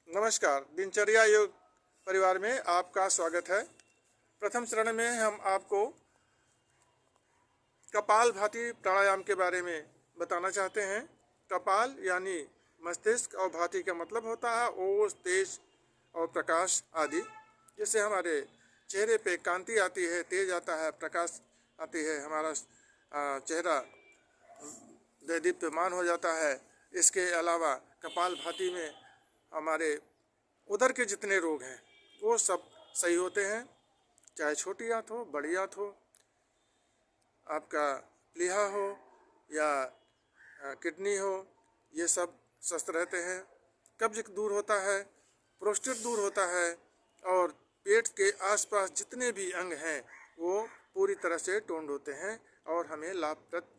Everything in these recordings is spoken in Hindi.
नमस्कार। दिनचर्या योग परिवार में आपका स्वागत है। प्रथम चरण में हम आपको कपाल भाती प्राणायाम के बारे में बताना चाहते हैं। कपाल यानी मस्तिष्क और भाती का मतलब होता है ओज, तेज और प्रकाश आदि। जिससे हमारे चेहरे पे कांति आती है, तेज आता है, प्रकाश आती है, हमारा चेहरा दीप्यमान हो जाता है। इसके अलावा कपाल भाती में हमारे उदर के जितने रोग हैं वो सब सही होते हैं, चाहे छोटी आंत हो, बड़ी आंत हो, आपका प्लीहा हो या किडनी हो, ये सब स्वस्थ रहते हैं। कब्ज दूर होता है, प्रोस्टेट दूर होता है और पेट के आसपास जितने भी अंग हैं वो पूरी तरह से टोन्ड होते हैं और हमें लाभप्रद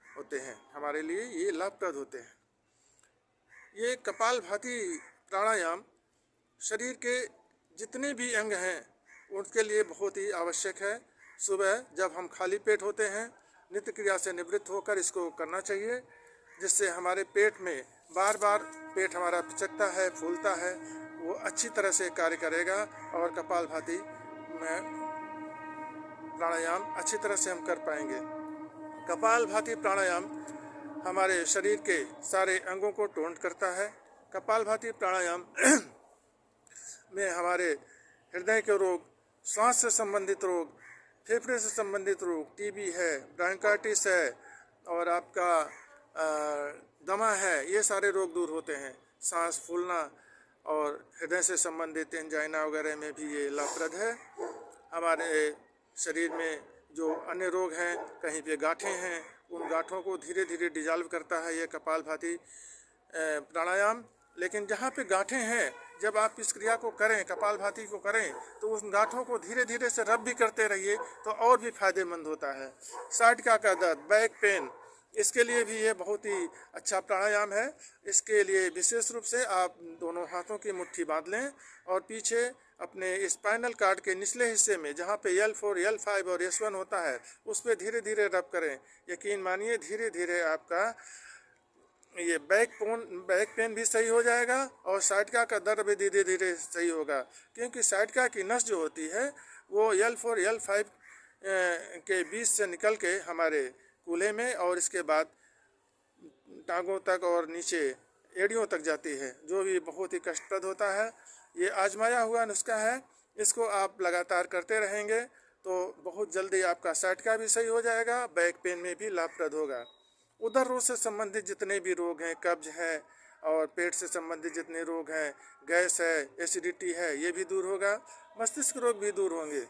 होते हैं, हमारे लिए ये लाभप्रद होते हैं। ये कपाल भाती प्राणायाम शरीर के जितने भी अंग हैं उनके लिए बहुत ही आवश्यक है। सुबह जब हम खाली पेट होते हैं, नित्य क्रिया से निवृत्त होकर इसको करना चाहिए, जिससे हमारे पेट में बार बार पेट हमारा पिचकता है, फूलता है, वो अच्छी तरह से कार्य करेगा और कपाल भाती में प्राणायाम अच्छी तरह से हम कर पाएंगे। कपाल भाती प्राणायाम हमारे शरीर के सारे अंगों को टोन्ड करता है। कपाल भाती प्राणायाम में हमारे हृदय के रोग, श्वास से संबंधित रोग, फेफड़े से संबंधित रोग, टीबी है, ब्रोंकाइटिस है और आपका दमा है, ये सारे रोग दूर होते हैं। सांस फूलना और हृदय से संबंधित एंजाइना वगैरह में भी ये लाभप्रद है। हमारे शरीर में जो अन्य रोग हैं, कहीं पे गांठें हैं, उन गांठों को धीरे धीरे डिजॉल्व करता है ये कपाल भाती प्राणायाम। लेकिन जहाँ पे गांठें हैं, जब आप इस क्रिया को करें, कपाल भाती को करें, तो उन गांठों को धीरे धीरे से रब भी करते रहिए तो और भी फायदेमंद होता है। साइटिका का दर्द, बैक पेन, इसके लिए भी ये बहुत ही अच्छा प्राणायाम है। इसके लिए विशेष रूप से आप दोनों हाथों की मुट्ठी बांध लें और पीछे अपने स्पाइनल कार्ड के निचले हिस्से में जहाँ पे L4, L5 और S1 होता है उस पर धीरे धीरे रब करें। यकीन मानिए धीरे धीरे आपका ये बैक पेन भी सही हो जाएगा और साइटिका का दर्द भी धीरे धीरे सही होगा, क्योंकि साइटिका की नस जो होती है वो L4, L5 के बीच से निकल के हमारे कूल्हे में और इसके बाद टांगों तक और नीचे एड़ियों तक जाती है, जो भी बहुत ही कष्टप्रद होता है। ये आजमाया हुआ नुस्खा है, इसको आप लगातार करते रहेंगे तो बहुत जल्दी आपका साइटिका भी सही हो जाएगा, बैक पेन में भी लाभप्रद होगा। उदर रोग से संबंधित जितने भी रोग हैं, कब्ज है और पेट से संबंधित जितने रोग हैं, गैस है, एसिडिटी है, ये भी दूर होगा। मस्तिष्क रोग भी दूर होंगे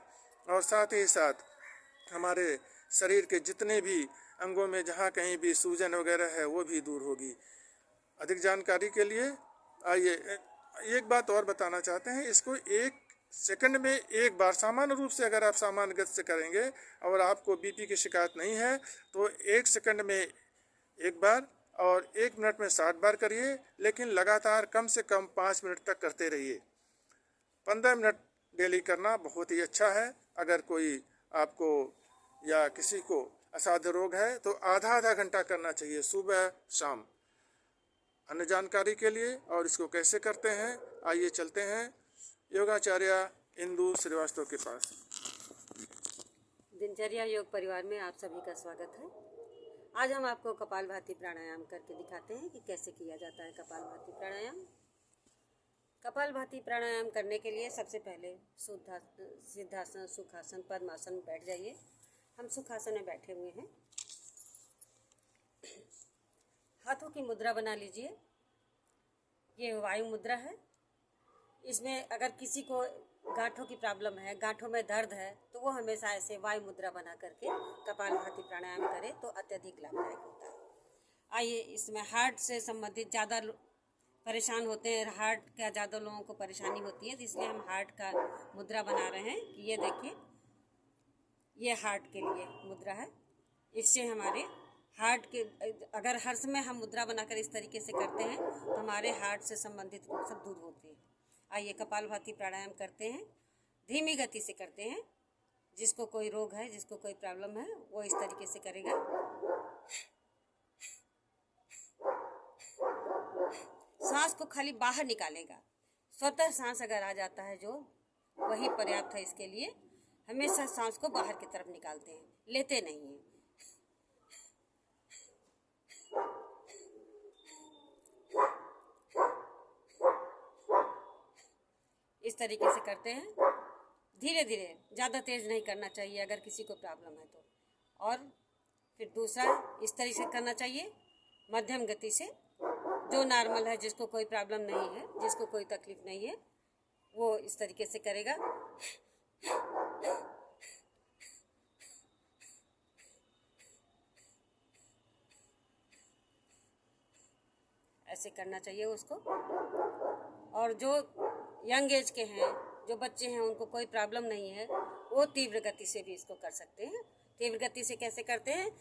और साथ ही साथ हमारे शरीर के जितने भी अंगों में जहाँ कहीं भी सूजन वगैरह है वो भी दूर होगी। अधिक जानकारी के लिए आइए एक बात और बताना चाहते हैं। इसको 1 सेकंड में एक बार सामान्य रूप से अगर आप सामान्य गति से करेंगे और आपको बीपी की शिकायत नहीं है तो 1 सेकंड में एक बार और 1 मिनट में 60 बार करिए, लेकिन लगातार कम से कम 5 मिनट तक करते रहिए। 15 मिनट डेली करना बहुत ही अच्छा है। अगर कोई आपको या किसी को असाध्य रोग है तो आधा घंटा करना चाहिए, सुबह शाम। अन्य जानकारी के लिए और इसको कैसे करते हैं आइए चलते हैं योगाचार्य इंदु श्रीवास्तव के पास। दिनचर्या योग परिवार में आप सभी का स्वागत है। आज हम आपको कपालभाति प्राणायाम करके दिखाते हैं कि कैसे किया जाता है कपालभाति प्राणायाम। कपालभाति प्राणायाम करने के लिए सबसे पहले सिद्धासन, सुखासन, पद्मासन बैठ जाइए। हम सुखासन में बैठे हुए हैं। हाथों की मुद्रा बना लीजिए। ये वायु मुद्रा है। इसमें अगर किसी को गांठों की प्रॉब्लम है, गांठों में दर्द है, तो वो हमेशा ऐसे वायु मुद्रा बना करके कपालभाति प्राणायाम करे तो अत्यधिक लाभदायक होता है। आइए, इसमें हार्ट से संबंधित ज़्यादा परेशान होते हैं, हार्ट का ज़्यादा लोगों को परेशानी होती है, तो इसलिए हम हार्ट का मुद्रा बना रहे हैं कि ये देखिए, ये हार्ट के लिए मुद्रा है। इससे हमारे हार्ट के अगर हर समय हम मुद्रा बनाकर इस तरीके से करते हैं तो हमारे हार्ट से संबंधित रोग सब दूर होते हैं। आइए कपालभाति प्राणायाम करते हैं, धीमी गति से करते हैं। जिसको कोई रोग है, जिसको कोई प्रॉब्लम है, वो इस तरीके से करेगा। सांस को खाली बाहर निकालेगा, स्वतः सांस अगर आ जाता है जो, वही पर्याप्त है इसके लिए। हमेशा सांस को बाहर की तरफ निकालते हैं, लेते नहीं हैं। इस तरीके से करते हैं, धीरे धीरे, ज़्यादा तेज़ नहीं करना चाहिए अगर किसी को प्रॉब्लम है तो। और फिर दूसरा इस तरीके से करना चाहिए, मध्यम गति से। जो नॉर्मल है, जिसको कोई प्रॉब्लम नहीं है, जिसको कोई तकलीफ नहीं है, वो इस तरीके से करेगा। ऐसे करना चाहिए उसको। और जो यंग एज के हैं, जो बच्चे हैं, उनको कोई प्रॉब्लम नहीं है, वो तीव्र गति से भी इसको कर सकते हैं। तीव्र गति से कैसे करते हैं?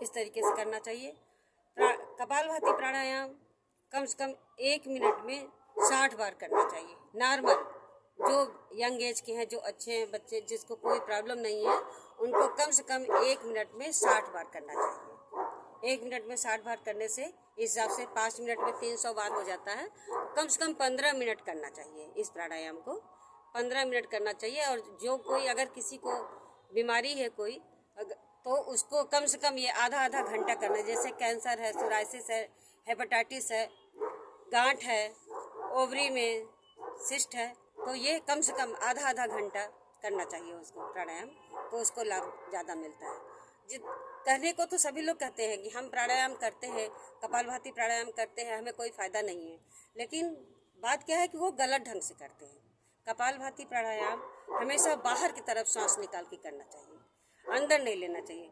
इस तरीके से करना चाहिए। कपालभाति प्राणायाम कम से कम 1 मिनट में 60 बार करना चाहिए। नॉर्मल जो यंग एज के हैं, जो अच्छे हैं बच्चे, जिसको कोई प्रॉब्लम नहीं है, उनको कम से कम 1 मिनट में 60 बार करना चाहिए। 1 मिनट में 60 बार करने से इस हिसाब से 5 मिनट में 300 बार हो जाता है। कम से कम 15 मिनट करना चाहिए इस प्राणायाम को, 15 मिनट करना चाहिए। और जो कोई अगर किसी को बीमारी है कोई, तो उसको कम से कम ये आधा घंटा करना है। जैसे कैंसर है, सोराइसिस है, हेपेटाइटिस है, गांठ है, ओवरी में सिस्ट है, तो ये कम से कम आधा घंटा करना चाहिए उसको प्राणायाम, तो उसको लाभ ज़्यादा मिलता है। कहने को तो सभी लोग कहते हैं कि हम प्राणायाम करते हैं, कपालभाति प्राणायाम करते हैं, हमें कोई फ़ायदा नहीं है। लेकिन बात क्या है कि वो गलत ढंग से करते हैं। कपालभाति प्राणायाम हमेशा बाहर की तरफ सांस निकाल के करना चाहिए, अंदर नहीं लेना चाहिए।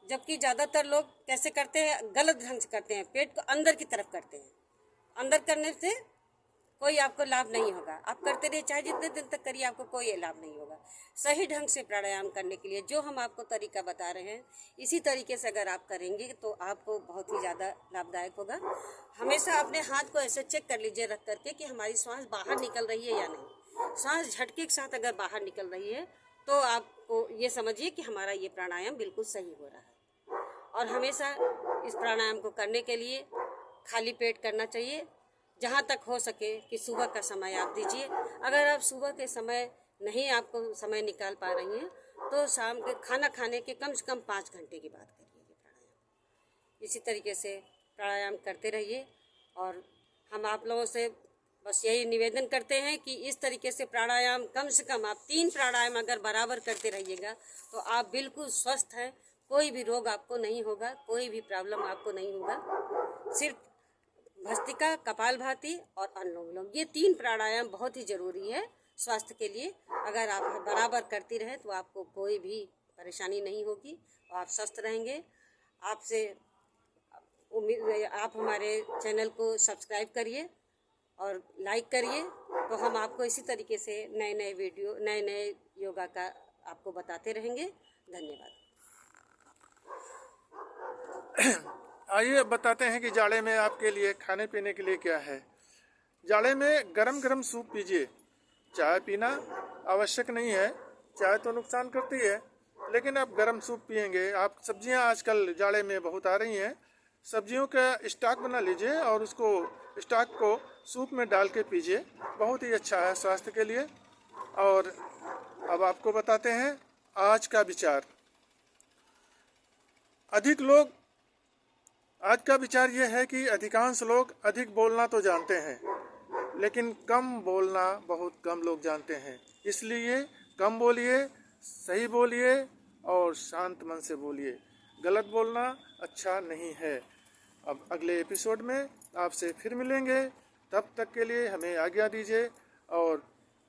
जबकि ज़्यादातर लोग कैसे करते हैं? गलत ढंग से करते हैं, पेट को अंदर की तरफ करते हैं। अंदर करने से कोई आपको लाभ नहीं होगा। आप करते रहिए, चाहे जितने दिन तक करिए, आपको कोई लाभ नहीं होगा। सही ढंग से प्राणायाम करने के लिए जो हम आपको तरीका बता रहे हैं, इसी तरीके से अगर आप करेंगे तो आपको बहुत ही ज़्यादा लाभदायक होगा। हमेशा अपने हाथ को ऐसे चेक कर लीजिए रख करके कि हमारी सांस बाहर निकल रही है या नहीं। सांस झटके के साथ अगर बाहर निकल रही है तो आपको ये समझिए कि हमारा ये प्राणायाम बिल्कुल सही हो रहा है। और हमेशा इस प्राणायाम को करने के लिए खाली पेट करना चाहिए। जहाँ तक हो सके कि सुबह का समय आप दीजिए। अगर आप सुबह के समय नहीं आपको समय निकाल पा रही हैं, तो शाम के खाना खाने के कम से कम 5 घंटे की बात करिए ये प्राणायाम। इसी तरीके से प्राणायाम करते रहिए। और हम आप लोगों से बस यही निवेदन करते हैं कि इस तरीके से प्राणायाम कम से कम आप 3 प्राणायाम अगर बराबर करते रहिएगा तो आप बिल्कुल स्वस्थ हैं। कोई भी रोग आपको नहीं होगा, कोई भी प्रॉब्लम आपको नहीं होगा। सिर्फ भस्त्रिका, कपालभाति और अनुलोम विलोम, ये 3 प्राणायाम बहुत ही ज़रूरी है स्वास्थ्य के लिए। अगर आप बराबर करती रहें तो आपको कोई भी परेशानी नहीं होगी और आप स्वस्थ रहेंगे। आपसे उम्मीद, आप हमारे चैनल को सब्सक्राइब करिए और लाइक करिए, तो हम आपको इसी तरीके से नए वीडियो, नए योगा का आपको बताते रहेंगे। धन्यवाद। आइए बताते हैं कि जाड़े में आपके लिए खाने पीने के लिए क्या है। जाड़े में गरम गरम सूप पीजिए। चाय पीना आवश्यक नहीं है, चाय तो नुकसान करती है, लेकिन आप गरम सूप पिएंगे। आप सब्जियां आजकल जाड़े में बहुत आ रही हैं, सब्जियों का स्टॉक बना लीजिए और उसको स्टॉक को सूप में डाल के पीजिए, बहुत ही अच्छा है स्वास्थ्य के लिए। और अब आपको बताते हैं आज का विचार। आज का विचार ये है कि अधिकांश लोग अधिक बोलना तो जानते हैं, लेकिन कम बोलना बहुत कम लोग जानते हैं। इसलिए कम बोलिए, सही बोलिए और शांत मन से बोलिए। गलत बोलना अच्छा नहीं है। अब अगले एपिसोड में आपसे फिर मिलेंगे, तब तक के लिए हमें आज्ञा दीजिए। और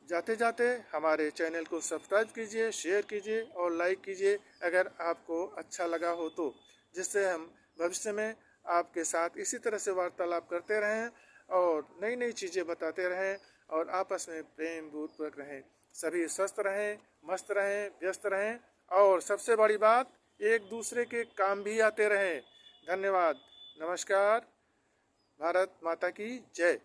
जाते जाते हमारे चैनल को सब्सक्राइब कीजिए, शेयर कीजिए और लाइक कीजिए अगर आपको अच्छा लगा हो तो, जिससे हम भविष्य में आपके साथ इसी तरह से वार्तालाप करते रहें और नई चीज़ें बताते रहें और आपस में प्रेम पूर्वक रहें। सभी स्वस्थ रहें, मस्त रहें, व्यस्त रहें और सबसे बड़ी बात, एक दूसरे के काम भी आते रहें। धन्यवाद। नमस्कार। भारत माता की जय।